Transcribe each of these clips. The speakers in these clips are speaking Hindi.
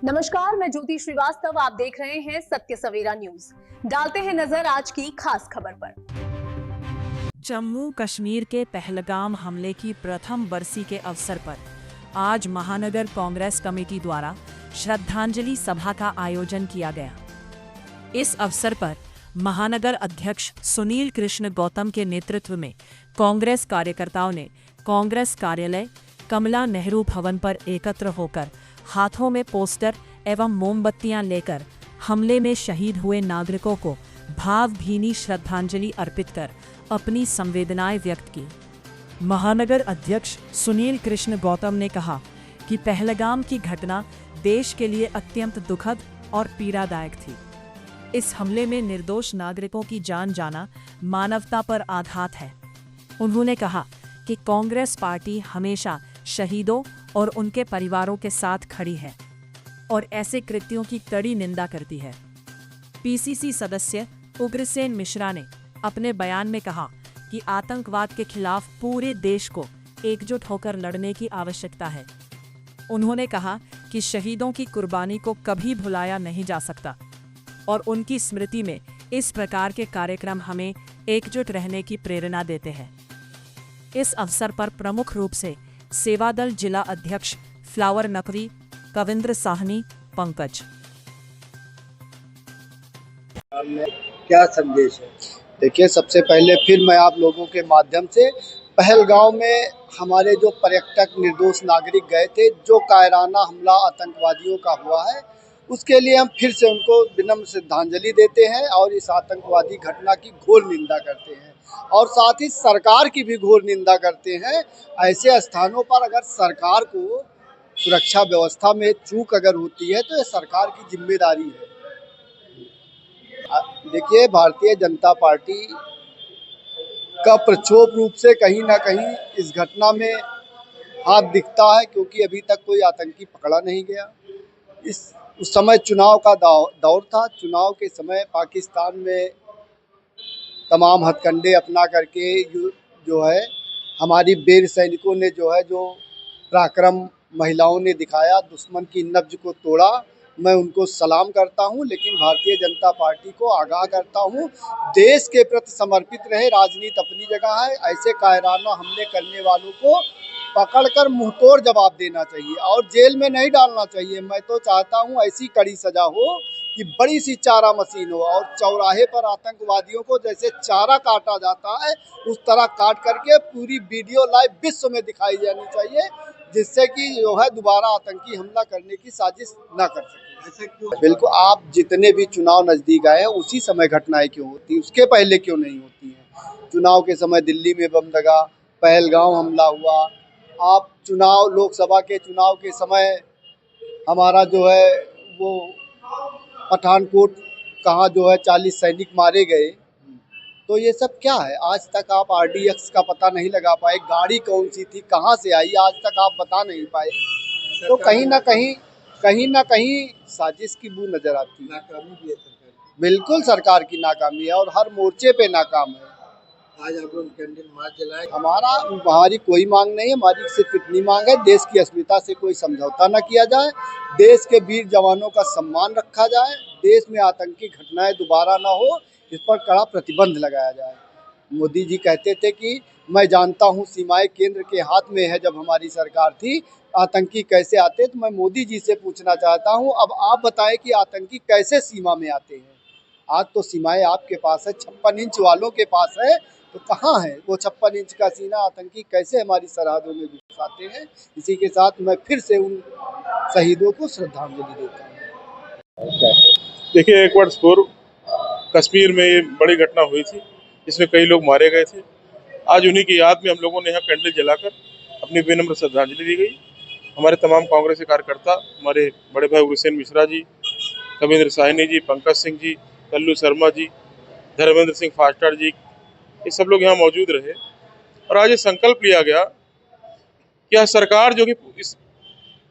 नमस्कार, मैं ज्योति श्रीवास्तव। आप देख रहे हैं सत्य सवेरा न्यूज। डालते हैं नजर आज की खास खबर पर। जम्मू कश्मीर के पहलगाम हमले की प्रथम बरसी के अवसर पर आज महानगर कांग्रेस कमेटी द्वारा श्रद्धांजलि सभा का आयोजन किया गया। इस अवसर पर महानगर अध्यक्ष सुनील कृष्ण गौतम के नेतृत्व में कांग्रेस कार्यकर्ताओं ने कांग्रेस कार्यालय कमला नेहरू भवन पर एकत्र होकर हाथों में पोस्टर एवं मोमबत्तियां लेकर हमले में शहीद हुए नागरिकों को भावभीनी श्रद्धांजलि अर्पित कर अपनी संवेदनाएं व्यक्त की। महानगर अध्यक्ष सुनील कृष्ण गौतम ने कहा कि पहलगाम की घटना देश के लिए अत्यंत दुखद और पीड़ादायक थी। इस हमले में निर्दोष नागरिकों की जान जाना मानवता पर आघात है। उन्होंने कहा कि कांग्रेस पार्टी हमेशा शहीदों और उनके परिवारों के साथ खड़ी है और ऐसे कृत्यों की कड़ी निंदा करती है। पीसीसी सदस्य उग्रसेन मिश्रा ने अपने बयान में कहा कि आतंकवाद के खिलाफ पूरे देश को एकजुट होकर लड़ने की आवश्यकता है। उन्होंने कहा कि शहीदों की कुर्बानी को कभी भुलाया नहीं जा सकता और उनकी स्मृति में इस प्रकार के कार्यक्रम हमें एकजुट रहने की प्रेरणा देते हैं। इस अवसर पर प्रमुख रूप से सेवादल जिला अध्यक्ष फ्लावर नकवी, कविंद्र साहनी, पंकज। क्या संदेश है? देखिए, सबसे पहले फिर मैं आप लोगों के माध्यम से पहलगाम में हमारे जो पर्यटक निर्दोष नागरिक गए थे, जो कायराना हमला आतंकवादियों का हुआ है, उसके लिए हम फिर से उनको विनम्र श्रद्धांजलि देते हैं और इस आतंकवादी घटना की घोर निंदा करते हैं और साथ ही सरकार की भी घोर निंदा करते हैं। ऐसे स्थानों पर अगर सरकार को सुरक्षा व्यवस्था में चूक अगर होती है तो ये सरकार की जिम्मेदारी है। देखिए, भारतीय जनता पार्टी का प्रक्षोभ रूप से कहीं ना कहीं इस घटना में हाथ दिखता है, क्योंकि अभी तक कोई आतंकी पकड़ा नहीं गया। उस समय चुनाव का दौर था। चुनाव के समय पाकिस्तान में तमाम हथकंडे अपना करके जो है हमारी वीर सैनिकों ने जो पराक्रम महिलाओं ने दिखाया, दुश्मन की नब्ज को तोड़ा। मैं उनको सलाम करता हूं, लेकिन भारतीय जनता पार्टी को आगाह करता हूं, देश के प्रति समर्पित रहे। राजनीति अपनी जगह है। ऐसे कायराना हमले करने वालों को पकड़कर मुंहतोड़ जवाब देना चाहिए और जेल में नहीं डालना चाहिए। मैं तो चाहता हूं ऐसी कड़ी सजा हो कि बड़ी सी चारा मशीन हो और चौराहे पर आतंकवादियों को जैसे चारा काटा जाता है उस तरह काट करके पूरी वीडियो लाइव विश्व में दिखाई जानी चाहिए, जिससे कि जो है दोबारा आतंकी हमला करने की साजिश न कर सके। बिल्कुल, आप जितने भी चुनाव नज़दीक आए हैं उसी समय घटनाएं क्यों होती हैं, उसके पहले क्यों नहीं होती हैं? चुनाव के समय दिल्ली में बम लगा, पहलगाम हमला हुआ। आप चुनाव, लोकसभा के चुनाव के समय हमारा जो है वो पठानकोट कहाँ जो है 40 सैनिक मारे गए। तो ये सब क्या है? आज तक आप आरडीएक्स का पता नहीं लगा पाए, गाड़ी कौन सी थी, कहाँ से आई, आज तक आप बता नहीं पाए। तो कहीं ना कहीं साजिश की बू नजर आती है। नाकामी भी है सरकार की। बिल्कुल सरकार की नाकामी है और हर मोर्चे पे नाकाम है। आज आप लोग कैंडल मार्च जलाए। हमारी कोई मांग नहीं है। हमारी सिर्फ इतनी मांग है, देश की अस्मिता से कोई समझौता न किया जाए, देश के वीर जवानों का सम्मान रखा जाए, देश में आतंकी घटनाएं दोबारा न हो, इस पर कड़ा प्रतिबंध लगाया जाए। मोदी जी कहते थे कि मैं जानता हूं सीमाएं केंद्र के हाथ में है। जब हमारी सरकार थी, आतंकी कैसे आते? तो मैं मोदी जी से पूछना चाहता हूं, अब आप बताएं कि आतंकी कैसे सीमा में आते हैं? आज तो सीमाएं आपके पास है, 56 इंच वालों के पास है, तो कहाँ है वो 56 इंच का सीना? आतंकी कैसे हमारी सरहदों में घुस आते हैं? इसी के साथ मैं फिर से उन शहीदों को श्रद्धांजलि देता हूँ। देखिए, एक वर्ष पूर्व कश्मीर में ये बड़ी घटना हुई थी जिसमें कई लोग मारे गए थे। आज उन्हीं की याद में हम लोगों ने यहाँ कैंडल जलाकर अपनी विनम्र श्रद्धांजलि दी गई। हमारे तमाम कांग्रेसी कार्यकर्ता, हमारे बड़े भाई उग्रसेन मिश्रा जी, कविंद्र साहनी जी, पंकज सिंह जी, कल्लू शर्मा जी, धर्मेंद्र सिंह फास्टर जी, ये सब लोग यहाँ मौजूद रहे और आज ये संकल्प लिया गया कि यह सरकार जो कि इस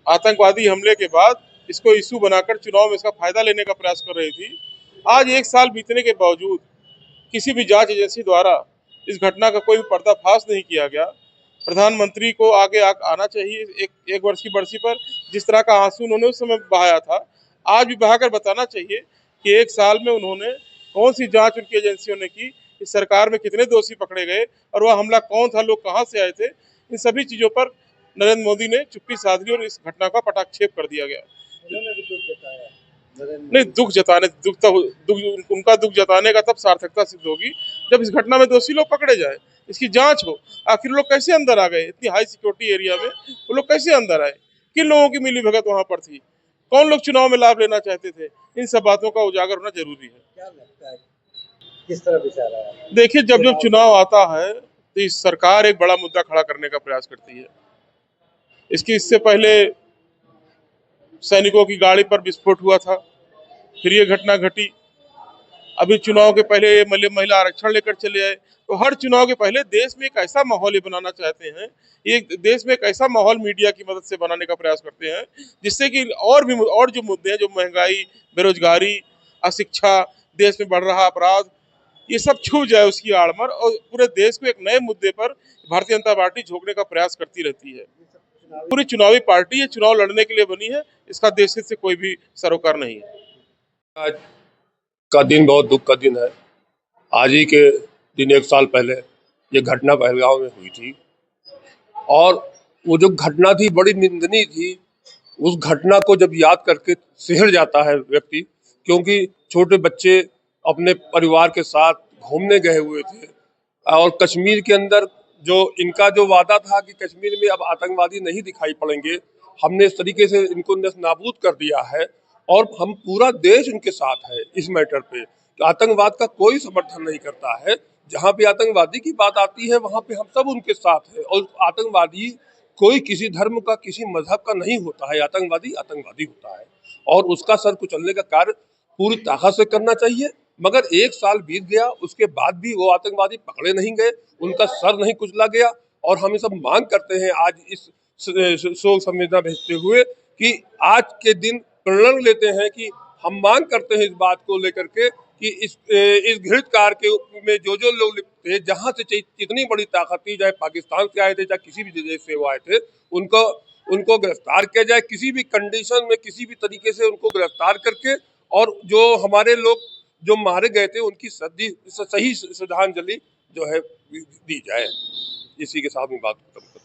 आतंकवादी हमले के बाद इसको इशू बनाकर चुनाव में इसका फायदा लेने का प्रयास कर रही थी, आज एक साल बीतने के बावजूद किसी भी जांच एजेंसी द्वारा इस घटना का कोई भी पर्दाफाश नहीं किया गया। प्रधानमंत्री को आगे आना चाहिए एक वर्ष की बरसी पर। जिस तरह का आंसू उन्होंने उस समय बहाया था, आज भी बहाकर बताना चाहिए कि एक साल में उन्होंने कौन सी जांच उनकी एजेंसियों ने की, इस सरकार में कितने दोषी पकड़े गए और वह हमला कौन था, लोग कहाँ से आए थे। इन सभी चीजों पर नरेंद्र मोदी ने चुप्पी साध ली और इस घटना का पटाक्षेप कर दिया गया। नहीं, उनका दुख जताने का तब सार्थकता सिद्ध होगी जब इस घटना में दोषी लोग पकड़े जाए, इसकी जांच हो। आखिर लोग कैसे अंदर आ गए इतनी हाई सिक्योरिटी एरिया में, वो लोग कैसे अंदर आए, किन लोगों की मिली भगत वहां पर थी, कौन लोग चुनाव में लाभ लेना चाहते थे, इन सब बातों का उजागर होना जरूरी है। क्या लगता है किस तरह विचार आया? देखिए, जब चुनाव आता है तो इस सरकार एक बड़ा मुद्दा खड़ा करने का प्रयास करती है। इससे पहले सैनिकों की गाड़ी पर विस्फोट हुआ था, फिर ये घटना घटी। अभी चुनाव के पहले महिला आरक्षण लेकर चले आए। तो हर चुनाव के पहले देश में एक ऐसा माहौल ये बनाना चाहते हैं, ये देश में एक ऐसा माहौल मीडिया की मदद से बनाने का प्रयास करते हैं जिससे कि और जो मुद्दे हैं, जो महंगाई, बेरोजगारी, अशिक्षा, देश में बढ़ रहा अपराध, ये सब छू जाए उसकी आड़ में, और पूरे देश को एक नए मुद्दे पर भारतीय जनता पार्टी झोंकने का प्रयास करती रहती है। पूरी चुनावी पार्टी ये चुनाव लड़ने के लिए बनी है, इसका देश हित से कोई भी सरोकार नहीं है। आज का दिन बहुत दुख का दिन है। आज ही के दिन 1 साल पहले ये घटना पहलगांव में हुई थी और वो जो घटना थी बड़ी निंदनीय थी। उस घटना को जब याद करके सिहर जाता है व्यक्ति, क्योंकि छोटे बच्चे अपने परिवार के साथ घूमने गए हुए थे और कश्मीर के अंदर जो इनका जो वादा था कि कश्मीर में अब आतंकवादी नहीं दिखाई पड़ेंगे, हमने इस तरीके से इनको नाबूद कर दिया है और हम पूरा देश उनके साथ है इस मैटर पे। आतंकवाद का कोई समर्थन नहीं करता है। जहाँ पे आतंकवादी की बात आती है वहाँ पे हम सब उनके साथ है। और आतंकवादी कोई किसी धर्म का, किसी मजहब का नहीं होता है। आतंकवादी आतंकवादी होता है और उसका सर कुचलने का कार्य पूरी ताकत से करना चाहिए। मगर 1 साल बीत गया, उसके बाद भी वो आतंकवादी पकड़े नहीं गए, उनका सर नहीं कुचला गया। और हम ये सब मांग करते हैं आज इस शोक संवेदना भेजते हुए कि आज के दिन प्रण लेते हैं कि हम मांग करते हैं इस बात को लेकर के कि इस घृणित कार्य के में जो लोग लिप्त थे, जहां से जितनी बड़ी ताकत थी, चाहे पाकिस्तान से आए थे, चाहे किसी भी देश से वो आए थे, उनको गिरफ्तार किया जाए किसी भी कंडीशन में, किसी भी तरीके से उनको गिरफ्तार करके, और जो हमारे लोग जो मारे गए थे उनकी सही श्रद्धांजलि जो है दी जाए। इसी के साथ में बात खत्म।